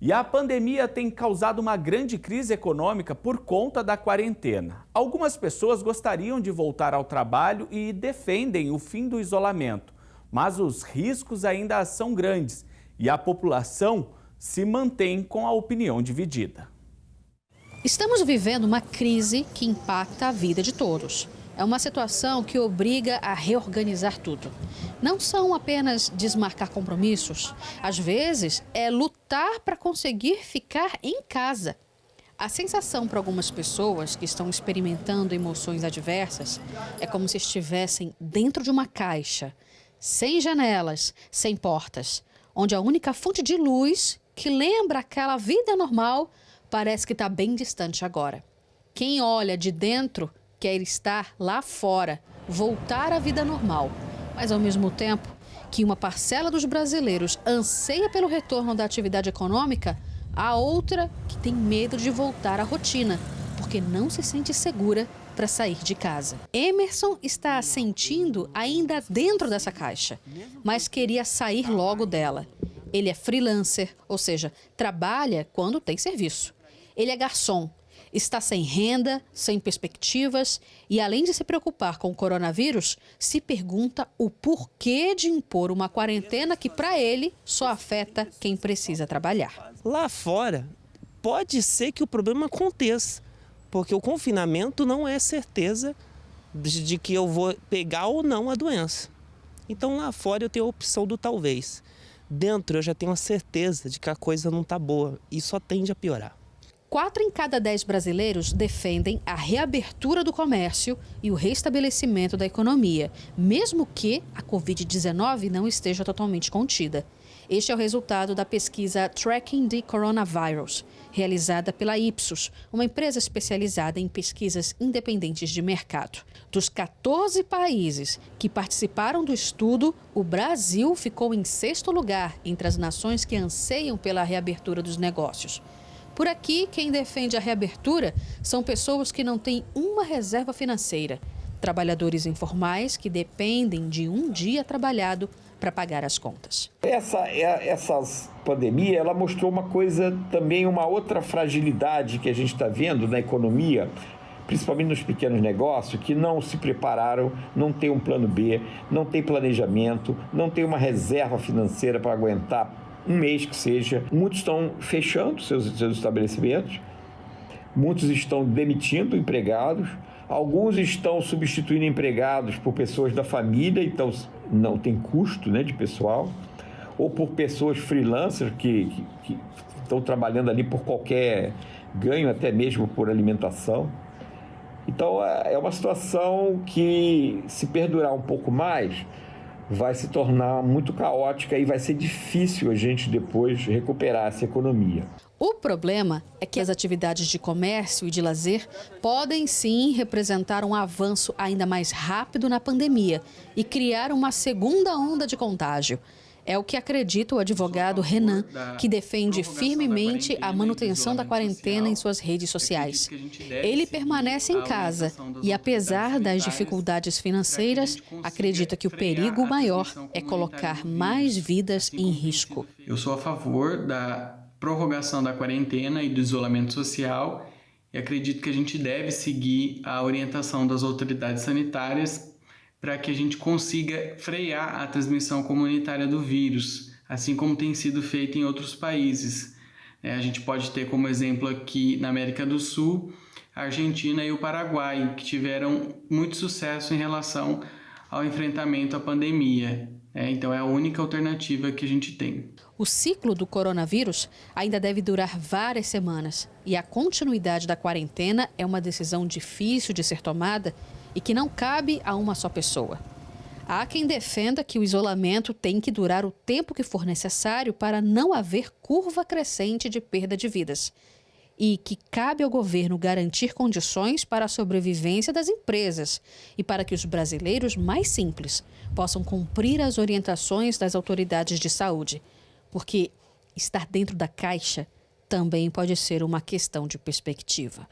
E a pandemia tem causado uma grande crise econômica por conta da quarentena. Algumas pessoas gostariam de voltar ao trabalho e defendem o fim do isolamento, mas os riscos ainda são grandes e a população se mantém com a opinião dividida. Estamos vivendo uma crise que impacta a vida de todos. É uma situação que obriga a reorganizar tudo. Não são apenas desmarcar compromissos, às vezes é lutar para conseguir ficar em casa. A sensação para algumas pessoas que estão experimentando emoções adversas é como se estivessem dentro de uma caixa, sem janelas, sem portas, onde a única fonte de luz que lembra aquela vida normal parece que está bem distante agora. Quem olha de dentro quer estar lá fora, voltar à vida normal. Mas, ao mesmo tempo que uma parcela dos brasileiros anseia pelo retorno da atividade econômica, há outra que tem medo de voltar à rotina, porque não se sente segura para sair de casa. Emerson está sentindo ainda dentro dessa caixa, mas queria sair logo dela. Ele é freelancer, ou seja, trabalha quando tem serviço. Ele é garçom. Está sem renda, sem perspectivas e, além de se preocupar com o coronavírus, se pergunta o porquê de impor uma quarentena que, para ele, só afeta quem precisa trabalhar. Lá fora, pode ser que o problema aconteça, porque o confinamento não é certeza de que eu vou pegar ou não a doença. Então, lá fora eu tenho a opção do talvez. Dentro eu já tenho a certeza de que a coisa não está boa e só tende a piorar. 4 em cada 10 brasileiros defendem a reabertura do comércio e o restabelecimento da economia, mesmo que a Covid-19 não esteja totalmente contida. Este é o resultado da pesquisa Tracking the Coronavirus, realizada pela Ipsos, uma empresa especializada em pesquisas independentes de mercado. Dos 14 países que participaram do estudo, o Brasil ficou em 6º lugar entre as nações que anseiam pela reabertura dos negócios. Por aqui, quem defende a reabertura são pessoas que não têm uma reserva financeira. Trabalhadores informais que dependem de um dia trabalhado para pagar as contas. Essa pandemia, ela mostrou uma coisa, também uma outra fragilidade que a gente está vendo na economia, principalmente nos pequenos negócios, que não se prepararam, não tem um plano B, não tem planejamento, não tem uma reserva financeira para aguentar um mês que seja. Muitos estão fechando seus estabelecimentos, muitos estão demitindo empregados, alguns estão substituindo empregados por pessoas da família, então não tem custo, né, de pessoal, ou por pessoas freelancers que estão trabalhando ali por qualquer ganho, até mesmo por alimentação. Então é uma situação que, se perdurar um pouco mais, vai se tornar muito caótica e vai ser difícil a gente depois recuperar essa economia. O problema é que as atividades de comércio e de lazer podem sim representar um avanço ainda mais rápido na pandemia e criar uma segunda onda de contágio. É o que acredita o advogado Renan, que defende firmemente a manutenção da quarentena em suas redes sociais. Ele permanece em casa e, apesar das dificuldades financeiras, acredita que o perigo maior é colocar mais vidas em risco. Eu sou a favor da prorrogação da quarentena e do isolamento social e acredito que a gente deve seguir a orientação das autoridades sanitárias para que a gente consiga frear a transmissão comunitária do vírus, assim como tem sido feito em outros países. A gente pode ter como exemplo aqui na América do Sul, a Argentina e o Paraguai, que tiveram muito sucesso em relação ao enfrentamento à pandemia. Então é a única alternativa que a gente tem. O ciclo do coronavírus ainda deve durar várias semanas e a continuidade da quarentena é uma decisão difícil de ser tomada e que não cabe a uma só pessoa. Há quem defenda que o isolamento tem que durar o tempo que for necessário para não haver curva crescente de perda de vidas e que cabe ao governo garantir condições para a sobrevivência das empresas e para que os brasileiros mais simples possam cumprir as orientações das autoridades de saúde, porque estar dentro da caixa também pode ser uma questão de perspectiva.